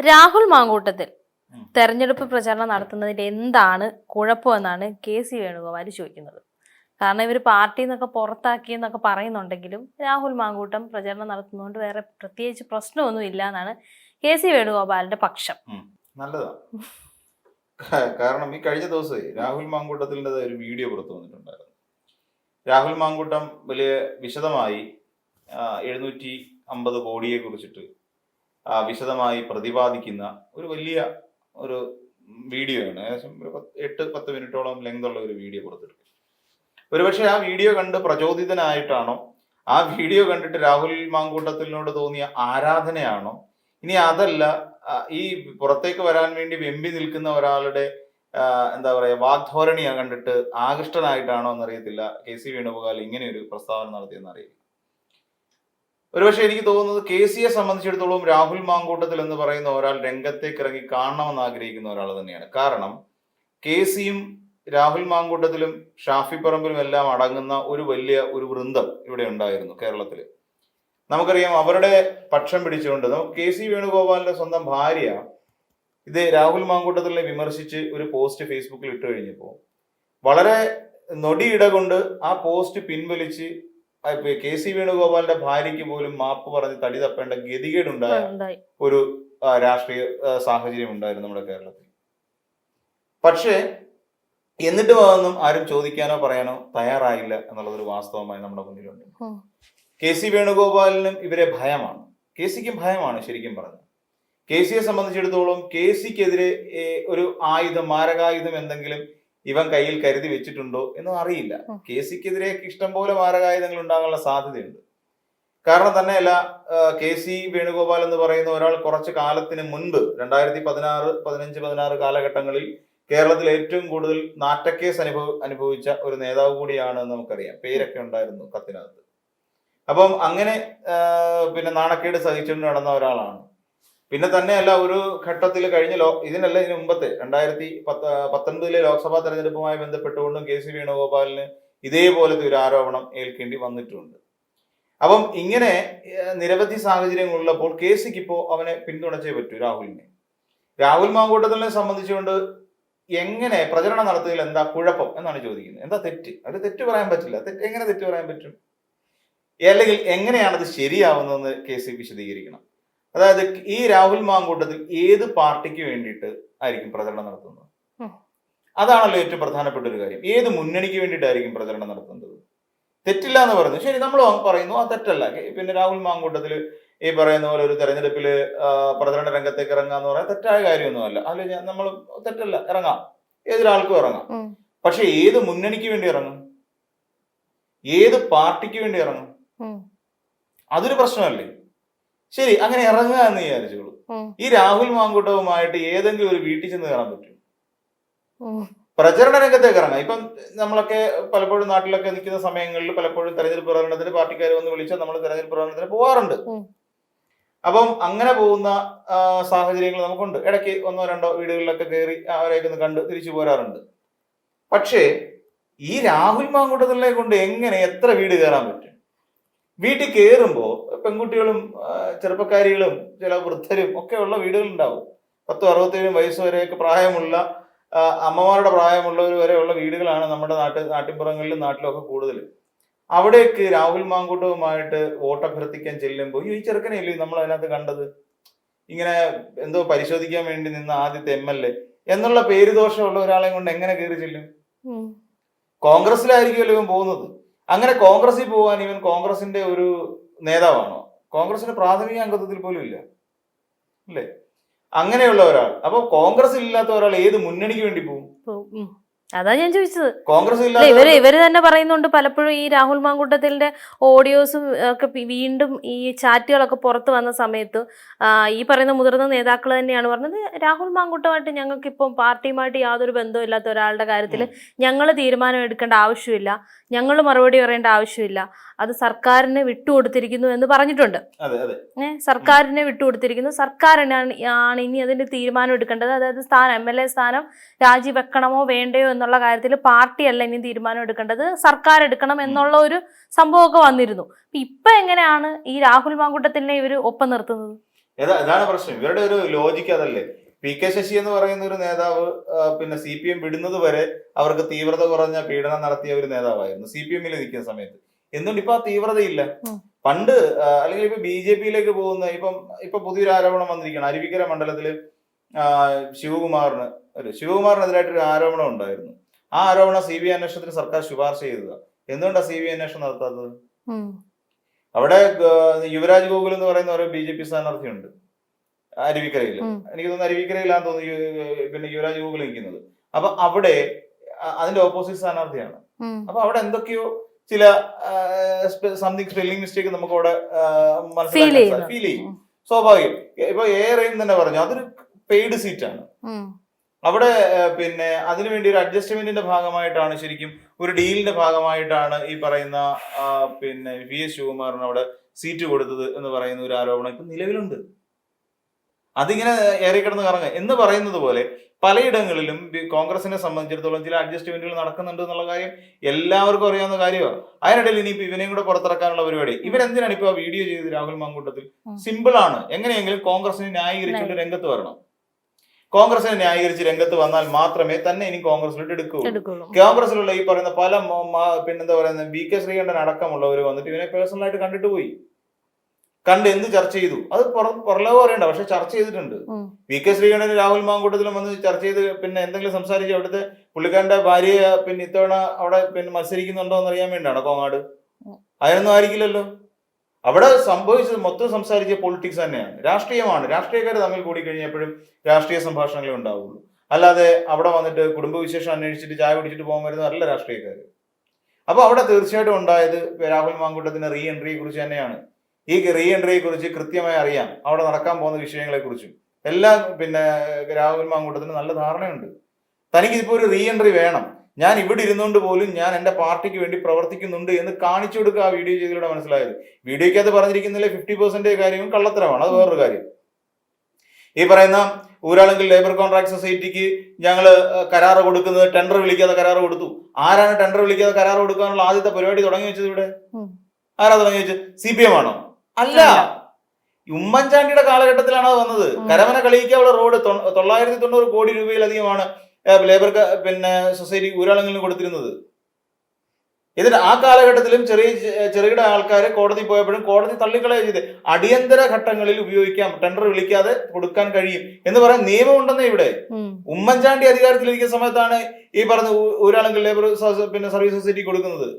രാഹുൽ മാങ്കൂട്ടത്തിൽ തെരഞ്ഞെടുപ്പ് പ്രചാരണം നടത്തുന്നതിന്റെ എന്താണ് കുഴപ്പമെന്നാണ് കെ.സി. വേണുഗോപാൽ ചോദിക്കുന്നത്. കാരണം ഇവർ പാർട്ടി എന്നൊക്കെ പുറത്താക്കിയെന്നൊക്കെ പറയുന്നുണ്ടെങ്കിലും രാഹുൽ മാങ്കൂട്ടം പ്രചരണം നടത്തുന്നതുകൊണ്ട് വേറെ പ്രത്യേകിച്ച് പ്രശ്നമൊന്നും ഇല്ല എന്നാണ് കെ.സി. വേണുഗോപാലിന്റെ പക്ഷം. നല്ലതാ. കാരണം ഈ കഴിഞ്ഞ ദിവസമേ രാഹുൽ മാങ്കൂട്ടത്തിൻ്റെ ഒരു വീഡിയോ പുറത്തു വന്നിട്ടുണ്ടായിരുന്നു. രാഹുൽ മാങ്കൂട്ടം വലിയ വിശദമായി 750 കോടിയെ കുറിച്ചിട്ട് വിശദമായി പ്രതിപാദിക്കുന്ന ഒരു വലിയ ഒരു വീഡിയോ ആണ്. ഏകദേശം ഒരു 8-10 മിനിറ്റോളം ലെങ്ത് ഉള്ള ഒരു വീഡിയോ പുറത്തെടുക്കും. ഒരുപക്ഷെ ആ വീഡിയോ കണ്ട് പ്രചോദിതനായിട്ടാണോ, ആ വീഡിയോ കണ്ടിട്ട് രാഹുൽ മാങ്കൂട്ടത്തിനോട് തോന്നിയ ആരാധനയാണോ, ഇനി അതല്ല ഈ പുറത്തേക്ക് വരാൻ വേണ്ടി വെമ്പി നിൽക്കുന്ന ഒരാളുടെ എന്താ പറയാ വാഗ്ധോരണിയെ കണ്ടിട്ട് ആകൃഷ്ടനായിട്ടാണോ എന്നറിയത്തില്ല കെ.സി. വേണുഗോപാൽ ഇങ്ങനെ ഒരു പ്രസ്താവന നടത്തിയെന്ന് അറിയില്ല. ഒരുപക്ഷെ എനിക്ക് തോന്നുന്നത് കെ.സിയെ സംബന്ധിച്ചിടത്തോളം രാഹുൽ മാങ്കൂട്ടത്തിൽ എന്ന് പറയുന്ന ഒരാൾ രംഗത്തേക്ക് ഇറങ്ങി കാണണമെന്ന് ആഗ്രഹിക്കുന്ന ഒരാൾ തന്നെയാണ്. കാരണം കെ.സിയും രാഹുൽ മാങ്കൂട്ടത്തിലും ഷാഫി പറമ്പിലും എല്ലാം അടങ്ങുന്ന ഒരു വലിയ ഒരു വൃന്ദം ഇവിടെ ഉണ്ടായിരുന്നു കേരളത്തിൽ. നമുക്കറിയാം, അവരുടെ പക്ഷം പിടിച്ചുകൊണ്ട് കെ.സി. വേണുഗോപാലിന്റെ സ്വന്തം ഭാര്യ ഇത് രാഹുൽ മാങ്കൂട്ടത്തിനെ വിമർശിച്ച് ഒരു പോസ്റ്റ് ഫേസ്ബുക്കിൽ ഇട്ട് കഴിഞ്ഞപ്പോൾ വളരെ നൊടിയിട കൊണ്ട് ആ പോസ്റ്റ് പിൻവലിച്ച് കെ.സി. വേണുഗോപാലിന്റെ ഭാര്യയ്ക്ക് പോലും മാപ്പ് പറഞ്ഞ് തടി തപ്പേണ്ട ഗതികേടുണ്ടായ ഒരു രാഷ്ട്രീയ സാഹചര്യം ഉണ്ടായിരുന്നു നമ്മുടെ കേരളത്തിൽ. പക്ഷേ എന്നിട്ടും അതൊന്നും ആരും ചോദിക്കാനോ പറയാനോ തയ്യാറായില്ല എന്നുള്ളതൊരു വാസ്തവമായി നമ്മുടെ മുന്നിലുണ്ട്. കെ.സി. വേണുഗോപാലിനും ഇവരെ ഭയമാണ്, കെ.സിക്കും ഭയമാണ്. ശരിക്കും പറഞ്ഞത് കെ.സിയെ സംബന്ധിച്ചിടത്തോളം കെ.സിക്കെതിരെ ഒരു ആയുധം, മാരകായുധം എന്തെങ്കിലും ഇവൻ കയ്യിൽ കരുതി വെച്ചിട്ടുണ്ടോ എന്നും അറിയില്ല. കെ.സിക്കെതിരെ ഇഷ്ടം പോലെ മാരകായുധങ്ങൾ ഉണ്ടാകാനുള്ള സാധ്യതയുണ്ട്. കാരണം തന്നെയല്ല, കെ.സി. വേണുഗോപാൽ എന്ന് പറയുന്ന ഒരാൾ കുറച്ച് കാലത്തിന് മുൻപ് 2016, 15, 16 കാലഘട്ടങ്ങളിൽ കേരളത്തിൽ ഏറ്റവും കൂടുതൽ നാറ്റക്കേസ് അനുഭവിച്ച ഒരു നേതാവ് കൂടിയാണ് എന്ന് നമുക്കറിയാം. പേരൊക്കെ ഉണ്ടായിരുന്നു കത്തിനകത്ത്. അപ്പം അങ്ങനെ പിന്നെ നാണക്കേട് സഹിച്ചുകൊണ്ട് നടന്ന ഒരാളാണ്. പിന്നെ തന്നെയല്ല, ഒരു ഘട്ടത്തിൽ ഇതിന് മുമ്പത്തെ 2019 ലോക്സഭാ തെരഞ്ഞെടുപ്പുമായി ബന്ധപ്പെട്ടുകൊണ്ടും കെ.സി. വേണുഗോപാലിന് ഇതേപോലത്തെ ഒരു ആരോപണം ഏൽക്കേണ്ടി വന്നിട്ടുണ്ട്. അപ്പം ഇങ്ങനെ നിരവധി സാഹചര്യങ്ങളുള്ളപ്പോൾ കെ.സിക്ക് ഇപ്പോൾ അവനെ പിന്തുണച്ചേ പറ്റൂ. രാഹുൽ മാങ്കൂട്ടത്തിനെ സംബന്ധിച്ചുകൊണ്ട് എങ്ങനെ പ്രചരണം നടത്തുന്നതിൽ എന്താ കുഴപ്പം എന്നാണ് ചോദിക്കുന്നത്. എന്താ തെറ്റ്? അത് തെറ്റ് പറയാൻ പറ്റില്ല. എങ്ങനെ തെറ്റ് പറയാൻ പറ്റും? അല്ലെങ്കിൽ എങ്ങനെയാണത് ശരിയാവുന്നതെന്ന് കെ.സി വിശദീകരിക്കണം. അതായത് ഈ രാഹുൽ മാങ്കൂട്ടത്തിൽ ഏത് പാർട്ടിക്ക് വേണ്ടിയിട്ട് ആയിരിക്കും പ്രചരണം നടത്തുന്നത്? അതാണല്ലോ ഏറ്റവും പ്രധാനപ്പെട്ട ഒരു കാര്യം. ഏത് മുന്നണിക്ക് വേണ്ടിയിട്ടായിരിക്കും പ്രചരണം നടത്തുന്നത്? തെറ്റില്ല എന്ന് പറയുന്നു, ശരി, നമ്മൾ പറയുന്നു അത് തെറ്റല്ല. പിന്നെ രാഹുൽ മാങ്കൂട്ടത്തിൽ ഈ പറയുന്ന പോലെ ഒരു തെരഞ്ഞെടുപ്പില് പ്രചരണ രംഗത്തേക്ക് ഇറങ്ങുക എന്ന് പറയാൻ തെറ്റായ കാര്യമൊന്നുമല്ല. അതിൽ നമ്മൾ തെറ്റല്ല, ഇറങ്ങാം, ഏതൊരാൾക്കും ഇറങ്ങാം. പക്ഷെ ഏത് മുന്നണിക്ക് വേണ്ടി ഇറങ്ങും? ഏത് പാർട്ടിക്ക് വേണ്ടി ഇറങ്ങും? അതൊരു പ്രശ്നമല്ലേ? ശരി, അങ്ങനെ ഇറങ്ങുക എന്ന് വിചാരിച്ചോളൂ. ഈ രാഹുൽ മാങ്കൂട്ടവുമായിട്ട് ഏതെങ്കിലും ഒരു വീട്ടിൽ ചെന്ന് കയറാൻ പറ്റും? പ്രചരണ രംഗത്തേക്ക് ഇറങ്ങാം. ഇപ്പം നമ്മളൊക്കെ പലപ്പോഴും നാട്ടിലൊക്കെ നിൽക്കുന്ന സമയങ്ങളിൽ പലപ്പോഴും തെരഞ്ഞെടുപ്പ് പ്രചരണത്തിന് പാർട്ടിക്കാർ വന്ന് വിളിച്ചാൽ നമ്മൾ തെരഞ്ഞെടുപ്പ് പ്രചരണത്തിന് പോകാറുണ്ട്. അപ്പം അങ്ങനെ പോകുന്ന സാഹചര്യങ്ങൾ നമുക്കുണ്ട്. ഇടയ്ക്ക് 1-2 വീടുകളിലൊക്കെ കയറി അവരെയൊക്കെ ഒന്ന് കണ്ട് തിരിച്ചു പോരാറുണ്ട്. പക്ഷേ ഈ രാഹുൽ മാങ്കൂട്ടത്തിനെ കൊണ്ട് എത്ര വീട് കയറാൻ പറ്റും? വീട്ടിൽ കയറുമ്പോൾ പെൺകുട്ടികളും ചെറുപ്പക്കാരികളും ചില വൃദ്ധരും ഒക്കെ ഉള്ള വീടുകളുണ്ടാവും. 10-67 വയസ്സ് വരെയൊക്കെ പ്രായമുള്ള അമ്മമാരുടെ പ്രായമുള്ളവർ വരെയുള്ള വീടുകളാണ് നമ്മുടെ നാട്ടിൻപുറങ്ങളിലും നാട്ടിലൊക്കെ കൂടുതൽ. അവിടേക്ക് രാഹുൽ മാങ്കൂട്ടവുമായിട്ട് വോട്ടഭ്യർത്ഥിക്കാൻ ചെല്ലുമ്പോൾ ഈ ചെറുക്കനെയല്ലേ നമ്മൾ അതിനകത്ത് കണ്ടത്? ഇങ്ങനെ എന്തോ പരിശോധിക്കാൻ വേണ്ടി നിന്ന ആദ്യത്തെ MLA എന്നുള്ള പേരുദോഷമുള്ള ഒരാളെ കൊണ്ട് എങ്ങനെ കയറി ചെല്ലും? കോൺഗ്രസിലായിരിക്കുമല്ലോ ഇവൻ പോകുന്നത്. അങ്ങനെ കോൺഗ്രസിൽ പോകാൻ ഇവൻ കോൺഗ്രസിന്റെ ഒരു നേതാവാണോ? കോൺഗ്രസിന്റെ പ്രാഥമിക അംഗത്വത്തിൽ പോലും ഇല്ല, അല്ലേ? അങ്ങനെയുള്ള ഒരാൾ, അപ്പൊ കോൺഗ്രസിൽ ഇല്ലാത്ത ഒരാൾ ഏത് മുന്നണിക്ക് വേണ്ടി പോകും? അതാ ഞാൻ ചോദിച്ചത്. കോൺഗ്രസ് ഇവര് തന്നെ പറയുന്നുണ്ട് പലപ്പോഴും ഈ രാഹുൽ മാങ്കൂട്ടത്തിന്റെ ഓഡിയോസും ഒക്കെ വീണ്ടും ഈ ചാറ്റുകളൊക്കെ പുറത്തു വന്ന സമയത്ത് ഈ പറയുന്ന മുതിർന്ന നേതാക്കൾ തന്നെയാണ് പറഞ്ഞത്, രാഹുൽ മാങ്കൂട്ടമായിട്ട് ഞങ്ങൾക്ക് ഇപ്പം പാർട്ടിയുമായിട്ട് യാതൊരു ബന്ധവും ഇല്ലാത്ത ഒരാളുടെ കാര്യത്തിൽ ഞങ്ങൾ തീരുമാനം എടുക്കേണ്ട ആവശ്യമില്ല, ഞങ്ങൾ മറുപടി പറയേണ്ട ആവശ്യമില്ല, അത് സർക്കാരിന് വിട്ടുകൊടുത്തിരിക്കുന്നു എന്ന് പറഞ്ഞിട്ടുണ്ട്. സർക്കാരിനെ വിട്ടുകൊടുത്തിരിക്കുന്നു, സർക്കാരിനാണ് ഇനി അതിന്റെ തീരുമാനം എടുക്കേണ്ടത്. അതായത് MLA സ്ഥാനം രാജിവെക്കണമോ വേണ്ടയോ എന്നുള്ള കാര്യത്തിൽ പാർട്ടിയല്ല ഇനി തീരുമാനം എടുക്കേണ്ടത്, സർക്കാർ എടുക്കണം എന്നുള്ള ഒരു സംഭവമൊക്കെ വന്നിരുന്നു. ഇപ്പൊ എങ്ങനെയാണ് ഈ രാഹുൽ മാങ്കൂട്ടത്തിനെ ഇവര് ഒപ്പം നിർത്തുന്നത്? അതാണ് പ്രശ്നം. ഇവരുടെ ഒരു ലോജിക്ക് അതല്ലേ. പി കെ ശശി എന്ന് പറയുന്ന ഒരു നേതാവ് പിന്നെ CPM വിടുന്നത് വരെ അവർക്ക് തീവ്രത കുറഞ്ഞ പീഡനം നടത്തിയ ഒരു നേതാവായിരുന്നു CPM നിൽക്കുന്ന സമയത്ത്. എന്തുകൊണ്ട് ഇപ്പൊ ആ തീവ്രതയില്ല? പണ്ട് അല്ലെങ്കിൽ ഇപ്പൊ BJP-യിലേക്ക് പോകുന്ന ഇപ്പൊ പുതിയൊരു ആരോപണം വന്നിരിക്കുകയാണ്. അരുവിക്കര മണ്ഡലത്തില് ശിവകുമാറിനെതിരായിട്ടൊരു ആരോപണം ഉണ്ടായിരുന്നു. ആ ആരോപണം CBI അന്വേഷണത്തിന് സർക്കാർ ശുപാർശ ചെയ്തതാണ്. എന്തുകൊണ്ടാണ് CBI അന്വേഷണം നടത്താത്തത്? അവിടെ യുവരാജ് ഗോകുൽ എന്ന് പറയുന്ന ഒരു BJP സ്ഥാനാർത്ഥിയുണ്ട് അരുവിക്കരയിൽ. എനിക്ക് തോന്നുന്നു അരുവിക്കരയിലാന്ന് തോന്നുന്നു പിന്നെ യുവരാജ് ഗോകുൽ നിൽക്കുന്നത്. അപ്പൊ അവിടെ അതിന്റെ ഓപ്പോസിറ്റ് സ്ഥാനാർത്ഥിയാണ്. അപ്പൊ അവിടെ എന്തൊക്കെയോ ചില സംതിങ് സ്പെല്ലിംഗ് മിസ്റ്റേക്ക് നമുക്ക് അവിടെ മനസ്സിലാക്കാൻ ഫീൽ ചെയ്യും. സ്വാഭാവികം. ഇപ്പൊ ARM തന്നെ പറഞ്ഞു അതൊരു പെയ്ഡ് സീറ്റാണ്. അവിടെ പിന്നെ അതിനുവേണ്ടി ഒരു അഡ്ജസ്റ്റ്മെന്റിന്റെ ഭാഗമായിട്ടാണ്, ശരിക്കും ഒരു ഡീലിന്റെ ഭാഗമായിട്ടാണ് ഈ പറയുന്ന പിന്നെ VS ശിവകുമാറിന് അവിടെ സീറ്റ് കൊടുത്തത് എന്ന് പറയുന്ന ഒരു ആരോപണം ഇപ്പൊ നിലവിലുണ്ട്. അതിങ്ങനെ ഏറിക്കിടന്ന് കറങ്ങുക എന്ന് പറയുന്നത് പോലെ പലയിടങ്ങളിലും കോൺഗ്രസിനെ സംബന്ധിച്ചിടത്തോളം ചില അഡ്ജസ്റ്റ്മെന്റുകൾ നടക്കുന്നുണ്ട് എന്നുള്ള കാര്യം എല്ലാവർക്കും അറിയാവുന്ന കാര്യമാണ്. അതിനിടയിൽ ഇനിയിപ്പോ ഇവനെയും കൂടെ പുറത്തിറക്കാനുള്ള പരിപാടി. ഇവരെന്തിനാണ് ഇപ്പൊ ആ വീഡിയോ ചെയ്ത് രാഹുൽ മാങ്കൂട്ടത്തിൽ? സിമ്പിൾ ആണ്. എങ്ങനെയെങ്കിലും കോൺഗ്രസിനെ ന്യായീകരിച്ചുകൊണ്ട് രംഗത്ത് വരണം. കോൺഗ്രസിനെ ന്യായീകരിച്ച് രംഗത്ത് വന്നാൽ മാത്രമേ തന്നെ ഇനി കോൺഗ്രസിലോട്ട് എടുക്കുകയുള്ളൂ. കോൺഗ്രസിലുള്ള ഈ പറയുന്ന പല പിന്നെന്താ പറയുന്നത് VK ശ്രീകണ്ഠൻ അടക്കമുള്ളവർ വന്നിട്ട് ഇവനെ പേഴ്സണലായിട്ട് കണ്ടിട്ട് പോയി. കണ്ട് എന്ത് ചർച്ച ചെയ്തു അത് പുറലോകം അറിയണ്ട, പക്ഷെ ചർച്ച ചെയ്തിട്ടുണ്ട്. VK ശ്രീകണ്ഠൻ രാഹുൽ മാങ്കൂട്ടത്തിലും വന്ന് ചർച്ച ചെയ്ത് പിന്നെ എന്തെങ്കിലും സംസാരിച്ച് അവിടുത്തെ പുള്ളിക്കാരന്റെ ഭാര്യയെ പിന്നെ ഇത്തവണ അവിടെ പിന്നെ മത്സരിക്കുന്നുണ്ടോ എന്ന് അറിയാൻ വേണ്ടിയാണോ കോങ്ങാട്? അതിനൊന്നും ആയിരിക്കില്ലല്ലോ. അവിടെ സംഭവിച്ചത് മൊത്തം സംസാരിച്ച പൊളിറ്റിക്സ് തന്നെയാണ്, രാഷ്ട്രീയമാണ്. രാഷ്ട്രീയക്കാർ തമ്മിൽ കൂടി കഴിഞ്ഞപ്പോഴും രാഷ്ട്രീയ സംഭാഷണങ്ങളേ ഉണ്ടാവുള്ളൂ. അല്ലാതെ അവിടെ വന്നിട്ട് കുടുംബവിശേഷം അന്വേഷിച്ചിട്ട് ചായ കുടിച്ചിട്ട് പോകാൻ വരുന്നത് നല്ല രാഷ്ട്രീയക്കാർ. അപ്പൊ അവിടെ തീർച്ചയായിട്ടും ഉണ്ടായത് രാഹുൽ മാങ്കൂട്ടത്തിന്റെ റീ എൻട്രിയെ കുറിച്ച് തന്നെയാണ്. ഈ റീ എൻട്രിയെ കുറിച്ച് കൃത്യമായി അറിയാം, അവിടെ നടക്കാൻ പോകുന്ന വിഷയങ്ങളെ കുറിച്ചും എല്ലാം പിന്നെ രാഹുൽ മാങ്കൂട്ടത്തിന് നല്ല ധാരണയുണ്ട്. തനിക്ക് ഇപ്പോൾ ഒരു റീ എൻട്രി വേണം, ഞാൻ ഇവിടെ ഇരുന്നുകൊണ്ട് പോലും ഞാൻ എന്റെ പാർട്ടിക്ക് വേണ്ടി പ്രവർത്തിക്കുന്നുണ്ട് എന്ന് കാണിച്ചു കൊടുക്കുക ആ വീഡിയോ ചെയ്തിലൂടെ മനസ്സിലായത്. വീഡിയോയ്ക്കകത്ത് പറഞ്ഞിരിക്കുന്നില്ല 50% കാര്യവും കള്ളത്തരമാണ്, അത് വേറൊരു കാര്യം. ഈ പറയുന്ന ഊരാളുങ്കൽ ലേബർ കോൺട്രാക്ട് സൊസൈറ്റിക്ക് ഞങ്ങള് കരാറ് കൊടുക്കുന്നത് ടെൻഡർ വിളിക്കാതെ കരാറ് കൊടുത്തു. ആരാണ് ടെൻഡർ വിളിക്കാതെ കരാറ് കൊടുക്കാനുള്ള ആദ്യത്തെ പരിപാടി തുടങ്ങി വെച്ചത്? ഇവിടെ ആരാ തുടങ്ങി വെച്ചത്? CPM ആണോ? അല്ല, ഉമ്മൻചാണ്ടിയുടെ കാലഘട്ടത്തിലാണ് അത് വന്നത്. കരമന കളിയിക്കാനുള്ള റോഡ് 990 കോടി രൂപയിലധികമാണ് ലേബർ പിന്നെ സൊസൈറ്റി ഊരാളുങ്കലിന് കൊടുത്തിരുന്നത്. ഇതിന് ആ കാലഘട്ടത്തിലും ചെറുകിട ആൾക്കാർ കോടതി പോയപ്പോഴും കോടതി തള്ളിക്കളയുക ചെയ്ത് അടിയന്തര ഘട്ടങ്ങളിൽ ഉപയോഗിക്കാം, ടെൻഡർ വിളിക്കാതെ കൊടുക്കാൻ കഴിയും എന്ന് പറയാൻ നിയമമുണ്ടെന്നേ ഇവിടെ. ഉമ്മൻചാണ്ടി അധികാരത്തിലിരിക്കുന്ന സമയത്താണ് ഈ പറഞ്ഞ ഊരാളുങ്കൽ ലേബർ പിന്നെ സർവീസ് സൊസൈറ്റി കൊടുക്കുന്നത്.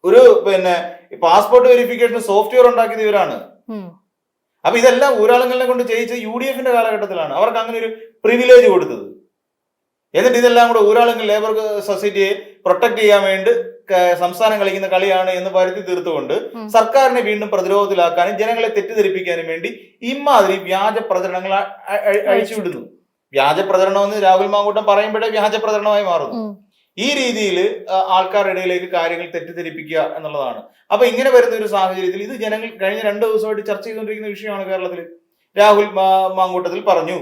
ഒരു പിന്നെ പാസ്പോർട്ട് വെരിഫിക്കേഷൻ സോഫ്റ്റ്വെയർ ഉണ്ടാക്കിയത് ഇവരാണ്. അപ്പൊ ഇതെല്ലാം ഊരാളുങ്കലിനെ കൊണ്ട് ചെയ്യിച്ചത് UDF-ന്റെ കാലഘട്ടത്തിലാണ് അവർക്ക് അങ്ങനെ ഒരു പ്രിവിലേജ് കൊടുത്തത്. എന്നിട്ട് ഇതെല്ലാം കൂടെ ഊരാളുങ്കൽ ലേബർ സൊസൈറ്റിയെ പ്രൊട്ടക്ട് ചെയ്യാൻ വേണ്ടി സംസ്ഥാനം കളിക്കുന്ന കളിയാണ് എന്ന് വരുത്തി തീർത്തുകൊണ്ട് സർക്കാരിനെ വീണ്ടും പ്രതിരോധത്തിലാക്കാനും ജനങ്ങളെ തെറ്റിദ്ധരിപ്പിക്കാനും വേണ്ടി ഇമാതിരി വ്യാജ പ്രചരണങ്ങൾ അഴിച്ചുവിടുന്നു. വ്യാജ പ്രചരണം എന്ന് രാഹുൽ മാങ്കൂട്ടം പറയുമ്പോഴേ വ്യാജ പ്രചരണമായി മാറുന്നു. ഈ രീതിയിൽ ആൾക്കാരുടെ ഇടയിലേക്ക് കാര്യങ്ങൾ തെറ്റിദ്ധരിപ്പിക്കുക എന്നുള്ളതാണ്. അപ്പൊ ഇങ്ങനെ വരുന്ന ഒരു സാഹചര്യത്തിൽ ഇത് ജനങ്ങൾ കഴിഞ്ഞ 2 ദിവസമായിട്ട് ചർച്ച ചെയ്തുകൊണ്ടിരിക്കുന്ന വിഷയമാണ് കേരളത്തിൽ. രാഹുൽ മാങ്കൂട്ടത്തിൽ പറഞ്ഞു.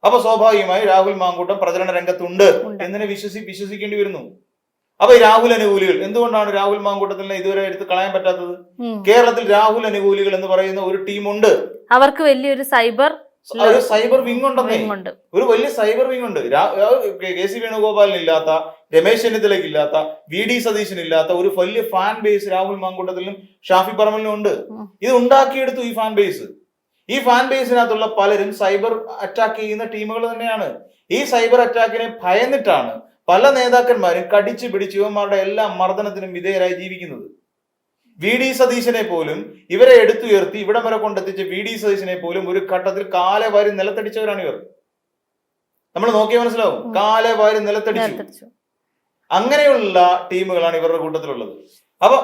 അപ്പൊ സ്വാഭാവികമായി രാഹുൽ മാങ്കൂട്ടം പ്രചരണ രംഗത്തുണ്ട് എന്നതിനെ വിശ്വസിക്കേണ്ടി വരുന്നു. അപ്പൊ ഈ രാഹുൽ അനുകൂലികൾ എന്തുകൊണ്ടാണ് രാഹുൽ മാങ്കൂട്ടത്തിനെ ഇതുവരെ എടുത്ത് കളയാൻ പറ്റാത്തത്? കേരളത്തിൽ രാഹുൽ അനുകൂലികൾ എന്ന് പറയുന്ന ഒരു ടീമുണ്ട്. അവർക്ക് വലിയൊരു സൈബർ വിങ് ഉണ്ടെന്നേ, ഒരു വലിയ സൈബർ വിങ് ഉണ്ട്. KC വേണുഗോപാലിന് ഇല്ലാത്ത, രമേശ് ചെന്നിത്തലയ്ക്ക് ഇല്ലാത്ത, VD സതീശന് ഇല്ലാത്ത ഒരു വലിയ ഫാൻ ബേസ് രാഹുൽ മാങ്കൂട്ടത്തിലും ഷാഫി പറമ്പലിനും ഉണ്ട്. ഇത് ഉണ്ടാക്കിയെടുത്തു ഈ ഫാൻ ബേസ്. ഈ ഫാൻ ബേസിനകത്തുള്ള പലരും സൈബർ അറ്റാക്ക് ചെയ്യുന്ന ടീമുകൾ തന്നെയാണ്. ഈ സൈബർ അറ്റാക്കിനെ ഭയന്നിട്ടാണ് പല നേതാക്കന്മാരും കടിച്ചു പിടിച്ച് ഇവന്മാരുടെ എല്ലാ മർദ്ദനത്തിനും വിധേയരായി ജീവിക്കുന്നത്. VD സതീശനെ പോലും ഇവരെ എടുത്തുയർത്തി ഇവിടം വരെ കൊണ്ടെത്തിച്ച VD സതീശനെ പോലും ഒരു ഘട്ടത്തിൽ കാലെ വാരി നിലത്തടിച്ചവരാണ് ഇവർ. നമ്മൾ നോക്കിയാൽ മനസ്സിലാവും, കാലെ വാരി നിലത്തടിച്ചു. അങ്ങനെയുള്ള ടീമുകളാണ് ഇവരുടെ കൂട്ടത്തിലുള്ളത്. അപ്പൊ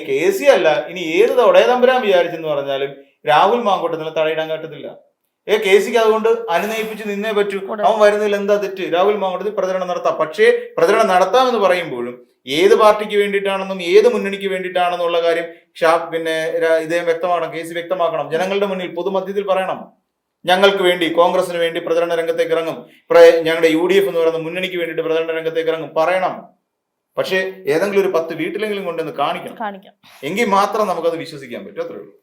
KC അല്ല, ഇനി ഏത് തമ്പുരാൻ വിചാരിച്ചെന്ന് പറഞ്ഞാലും രാഹുൽ മാങ്കൂട്ടത്തിനെ തടയിടാൻ പറ്റത്തില്ല. KCക്ക് അതുകൊണ്ട് അനുനയിപ്പിച്ച് നിന്നേ പറ്റൂ. അവൻ വരുന്നതിൽ എന്താ തെറ്റ്? രാഹുൽ മാങ്കൂട്ടത്തിൽ പ്രചരണം നടത്താം. പക്ഷേ പ്രചരണം നടത്താമെന്ന് പറയുമ്പോഴും ഏത് പാർട്ടിക്ക് വേണ്ടിയിട്ടാണെന്നും ഏത് മുന്നണിക്ക് വേണ്ടിയിട്ടാണെന്നുള്ള കാര്യം പിന്നെ ഇദ്ദേഹം വ്യക്തമാക്കണം, KC വ്യക്തമാക്കണം. ജനങ്ങളുടെ മുന്നിൽ പൊതുമധ്യത്തിൽ പറയണം, ഞങ്ങൾക്ക് വേണ്ടി, കോൺഗ്രസിന് വേണ്ടി പ്രചരണ രംഗത്തേക്ക് ഇറങ്ങും, ഞങ്ങളുടെ UDF എന്ന് പറയുന്ന മുന്നണിക്ക് വേണ്ടിയിട്ട് പ്രചരണ രംഗത്തേക്ക് ഇറങ്ങും പറയണം. പക്ഷേ ഏതെങ്കിലും ഒരു 10 വീട്ടിലെങ്കിലും കൊണ്ടുവന്ന് കാണിക്കണം. എങ്കിൽ മാത്രം നമുക്കത് വിശ്വസിക്കാൻ പറ്റും. അത്രേ ഉള്ളൂ.